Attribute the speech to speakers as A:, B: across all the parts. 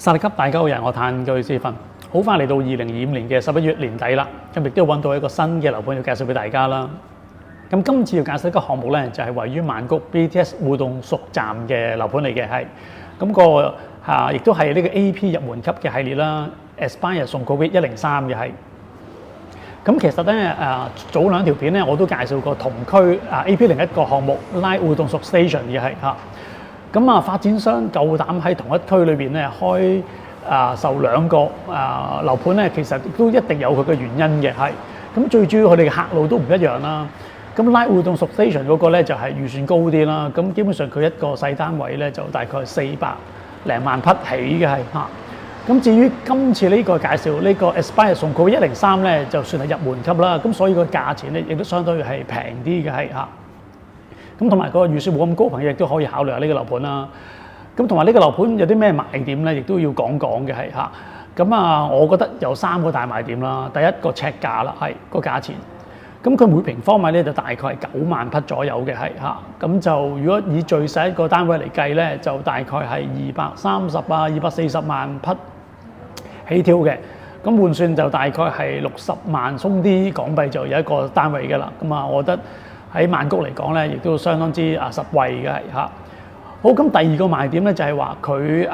A: 薩利級大家好人，我炭巨師傅，好快嚟到2025年嘅11月年底啦，咁亦都揾到一個新嘅樓盤要介紹俾大家啦。咁今次要介紹一個項目咧，就係位於曼谷 BTS 互動屬站嘅樓盤嚟嘅，係咁亦都係呢個 AP 入門級嘅系列啦 ，Aspire 送 Covid 103嘅係。咁其實咧早兩條片咧我都介紹過同區AP 另一個項目 Line 互動屬 Station 嘅係嚇。咁發展商夠膽喺同一區裏邊咧開售兩個樓盤咧，其實都一定有佢嘅原因嘅係。咁最主要佢哋嘅客路都唔一樣啦。咁 Line 互動屬 Station 嗰個咧就係預算高啲啦。咁基本上佢一個細單位咧就大概400零萬匹起嘅係嚇。咁至於今次呢個介紹呢個 Aspire 送 Covid 103咧，就算係入門級啦。咁所以個價錢咧亦都相對係平啲嘅係嚇。咁同埋個預算冇咁高，朋友亦都可以考慮下呢個樓盤啦。咁同埋呢個樓盤有啲咩賣點咧，亦都要講講嘅係嚇。咁我覺得有3個大賣點啦。第一個尺價啦，係個價錢。咁佢每平方米咧就大概係9萬匹左右嘅係嚇。咁就如果以最細一個單位嚟計咧，就大概係230240萬匹起跳嘅。咁換算就大概係60萬鬆啲港幣就有一個單位㗎啦。咁我覺得喺曼谷嚟講咧，亦都相當之實惠嘅係嚇。好，咁第二個賣點咧就係話佢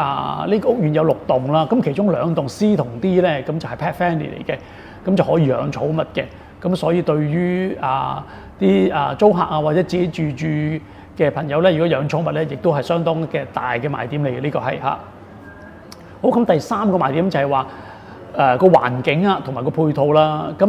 A: 呢個屋苑有6棟啦，咁其中2棟 C 同 D 咧，咁就係 pet friendly 嚟嘅，咁就可以養寵物嘅。咁所以對於啲租客或者自己住嘅朋友咧，如果養寵物咧，亦都係相當嘅大嘅賣點嚟嘅，呢個係嚇。好，咁第3個賣點就係話個環境同埋個配套啦。咁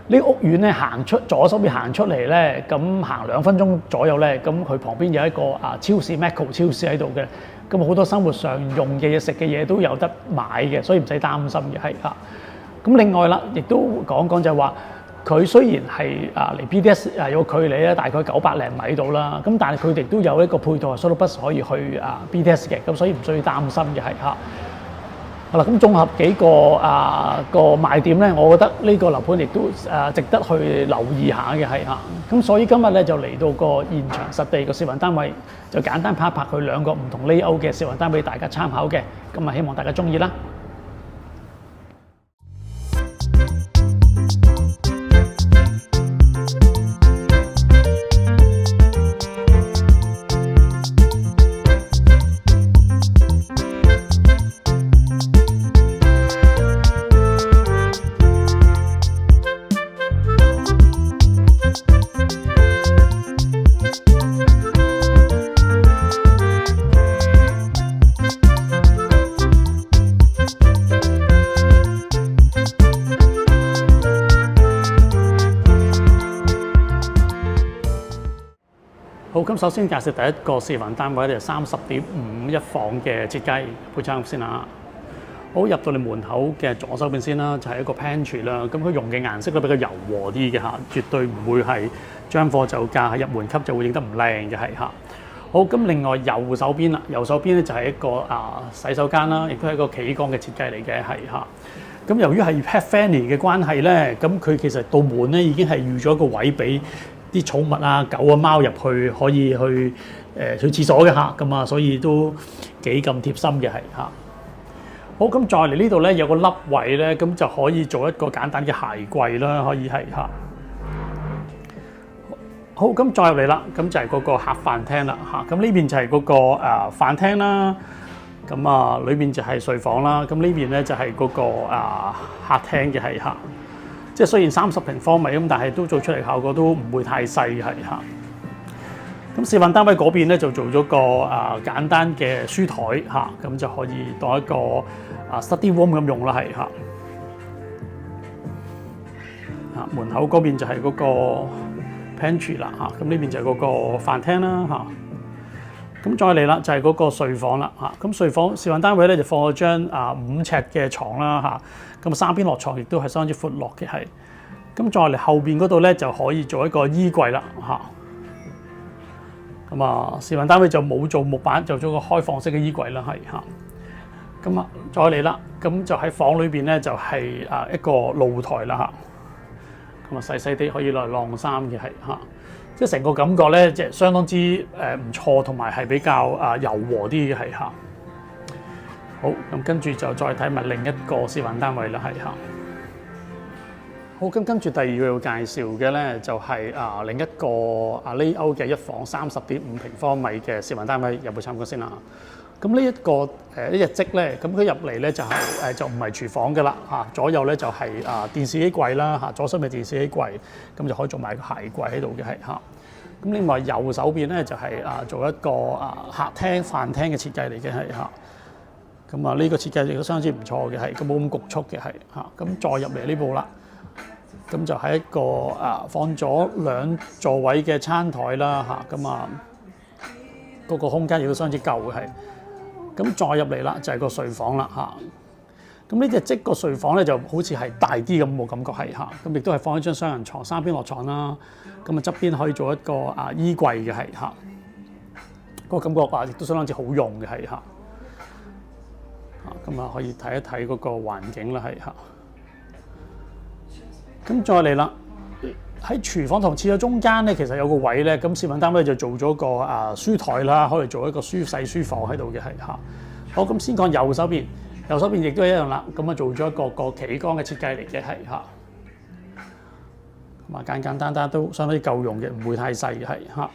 A: 呢個屋苑咧行出左手邊行出嚟咧，咁行2分鐘左右咧，咁佢旁邊有一個超市 Macro 超市喺度嘅，咁好多生活上用嘅嘢、食嘅嘢都有得買嘅，所以唔使擔心嘅係嚇。咁另外啦，亦都講講就係話佢雖然係離 BTS 有個距離咧，大概900零米度啦，咁但係佢哋都有一個配套係 shuttle bus 可以去BTS 嘅，咁所以唔需要擔心嘅係嚇。好啦，咁綜合幾個賣點咧，我覺得呢個樓盤亦都值得去留意下嘅係嚇。咁所以今日咧就嚟到個現場實地個試運單位，就簡單拍一拍佢2個唔同 layout 嘅試運單位俾大家參考嘅。咁希望大家中意啦。好，咁首先介紹第一個試運單位咧，就30.5一房嘅設計配餐先啦。好，入到你門口嘅左手邊先啦，就係一個 pantry 啦。咁佢用嘅顏色都比較柔和啲嘅嚇，絕對唔會係將貨就價，喺入門級就會影得唔靚嘅係嚇。好，咁另外右手邊啦，右手邊咧就係一個洗手間啦，亦都係一個企缸嘅設計嚟嘅係嚇。咁由於係 pet friendly 嘅關係咧，咁佢其實道門咧已經係預咗一個位俾啲寵物狗貓入去可以去去廁所嘅嚇，咁所以都幾咁貼心嘅係嚇。好，咁再嚟呢度咧有個凹位咧，咁就可以做一個簡單嘅鞋櫃啦，可以係嚇。好，咁再入嚟啦，咁就係嗰個客飯廳啦嚇。咁呢邊就係嗰個飯廳啦，咁裏邊就係睡房啦。咁呢邊咧就係嗰個客廳嘅係嚇。即係雖然30平方米咁，但係都做出嚟效果都唔會太細係嚇。咁試運單位嗰邊咧就做咗個簡單嘅書台嚇，咁就可以當一個study room 咁用啦係嚇。門口嗰邊就係嗰個 pantry 啦嚇，咁呢邊就係嗰個飯廳啦嚇。咁再嚟啦就係嗰個睡房啦嚇。咁睡房試運單位咧就放咗張5尺嘅床啦嚇。咁3邊落床亦都係相當之闊落嘅係。咁再嚟後邊嗰度咧就可以做一個衣櫃啦嚇。咁試運單位就冇做木板，就做個開放式嘅衣櫃啦係嚇。咁再嚟啦，咁就喺房裏邊咧就係一個露台啦嚇。咁細細啲可以攞嚟晾衫嘅係嚇。即係成個感覺咧，即係相當之唔錯，同埋係比較柔和啲嘅係嚇。好，咁跟住就再睇埋另一個示範單位啦，係嚇。好，咁跟住第二個要介紹嘅咧，就係另一個layout嘅一房30.5平方米嘅示範單位，有冇參觀先啦？咁呢一個呢隻積咧，咁佢入嚟咧就係就唔係廚房嘅啦嚇，左右咧就係電視機櫃啦嚇，左手邊電視機櫃，咁就可以做埋個鞋櫃喺度嘅係嚇。咁另外右手邊咧就係做一個客廳飯廳嘅設計嚟嘅係嚇。咁呢個設計亦都相當之唔錯嘅係，咁冇咁局促嘅係嚇。咁再入嚟呢部啦。咁就係一個放咗2座位嘅餐台啦嚇，咁嗰個空間亦都相當之夠嘅係。咁再入嚟啦，就係個睡房啦嚇。咁呢隻積個睡房咧就好似係大啲咁，冇感覺係嚇。咁亦都係放一張雙人床，3邊落床啦。咁側邊可以做一個衣櫃嘅係嚇。嗰個感覺亦都相當之好用嘅係嚇。咁可以睇一睇嗰個環境啦係嚇。咁再嚟啦，喺廚房同廁所中間咧，其實有個位咧，咁示範單位就做咗個書台啦，可以做一個細書房喺度嘅係嚇。好，咁先講右手邊，右手邊亦都係一樣啦，咁做咗一個企缸嘅設計嚟嘅係嚇。咁簡簡單單都相當之夠用嘅，唔會太細嘅係嚇。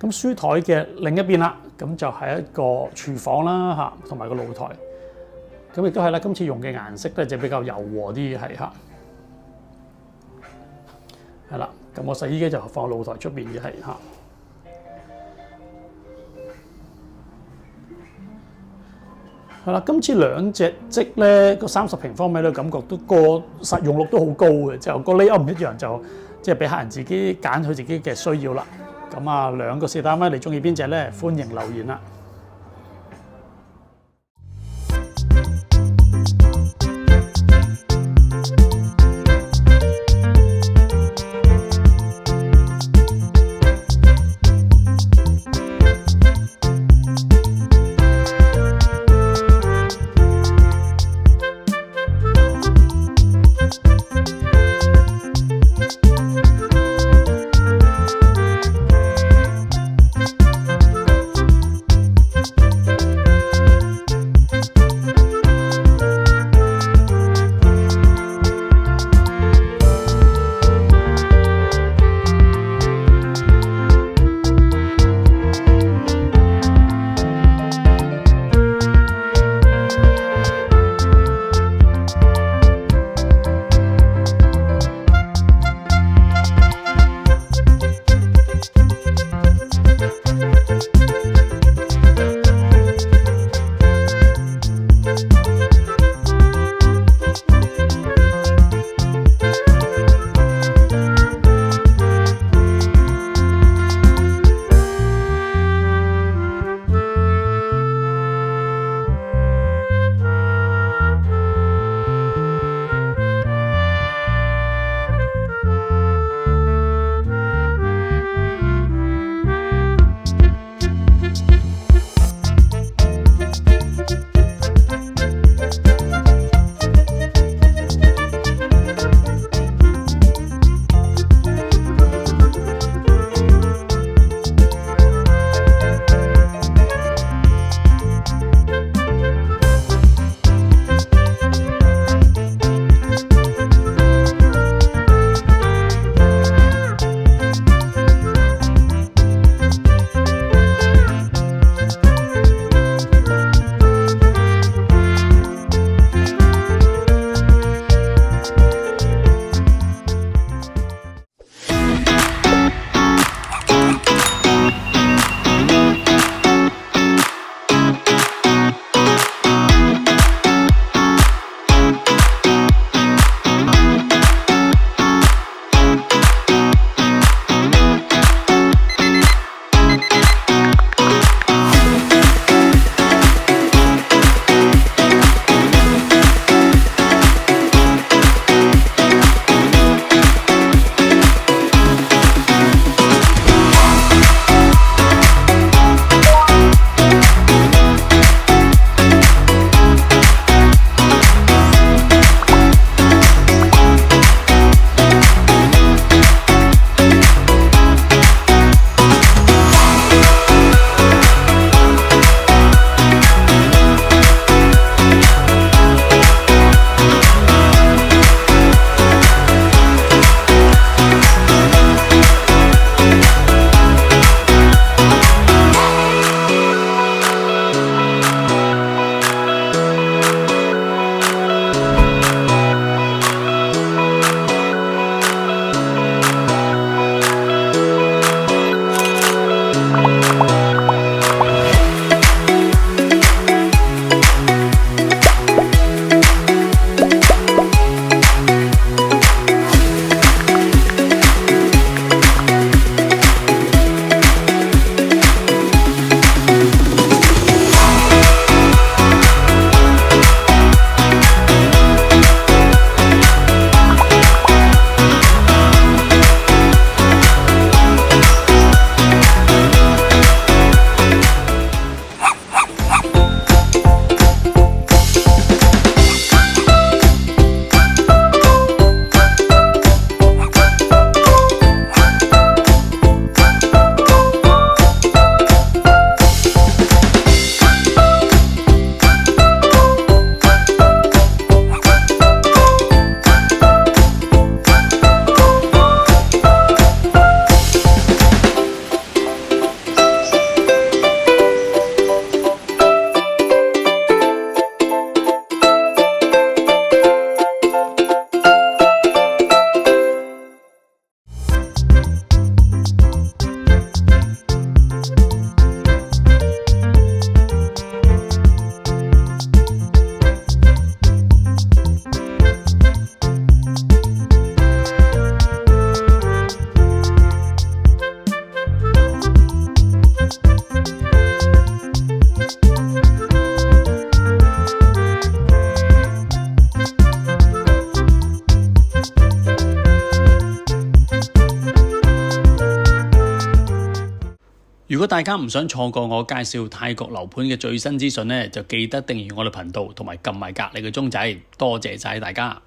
A: 咁書台嘅另一邊啦，咁就係一個廚房啦嚇，同埋個露台。咁亦都係啦，今次用嘅顏色咧就比較柔和啲嘅係嚇。係啦，咁我洗衣機就放露台出邊嘅係嚇。係啦，今次兩隻積咧個30平方米咧，感覺都個實用率都好高嘅，就個 layout 唔一樣，就即係俾客人自己揀佢自己嘅需要啦。咁兩個示範單位，你中意邊隻咧？歡迎留言啦！如果大家唔想錯過我介紹泰國樓盤嘅最新資訊呢，就記得訂閱我哋頻道同埋撳埋隔離嘅鐘仔。多謝晒大家。